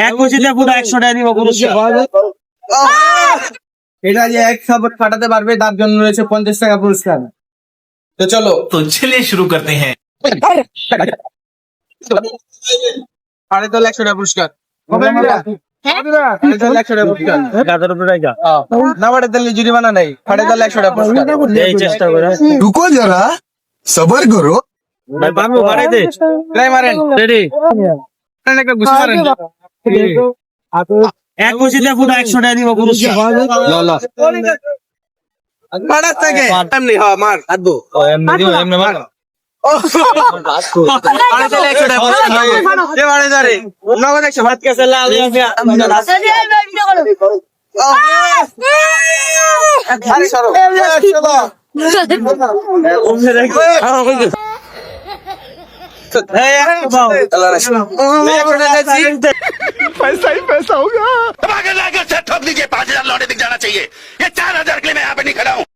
এক কোচিতে পুরো 100 টাকা দিব পুরস্কার। এটা যে এক সাপোর্ট ফাটাতে পারবে তার জন্য রয়েছে 50 টাকা পুরস্কার। তো চলো तो चलिए शुरू करते हैं। সাড়ে তো 100 টাকা পুরস্কার। সাড়ে তো 100 টাকা পুরস্কার। গাদার উপরে রাখা না বাড়ে দিলে জরিমানা নাই, সাড়ে তো 100 টাকা পুরস্কার। এই চেষ্টা করে रुको जरा सबर करो। ভাই পারবো বাড়াই দে। প্লাই মারেন, রেডি মারেন একটা ঘুষি মারেন। এক কোচিতে পুরো 100 টাকা দিব পুরস্কার। মারার থেকে এমনি হ্যাঁ মার হাতবো। এমনি দিও এমনি মার। সাড়ে তো 100 টাকা পুরস্কার। এ মারে ধরে নগদ 100 ভাত কাছে লাল আছে আরে সরো। पैसा ही पैसा होगा। ठोक दीजिए 5,000 लौटे दिख जाना चाहिए। ये 4,000 के लिए मैं यहाँ पे नहीं खड़ा हूँ।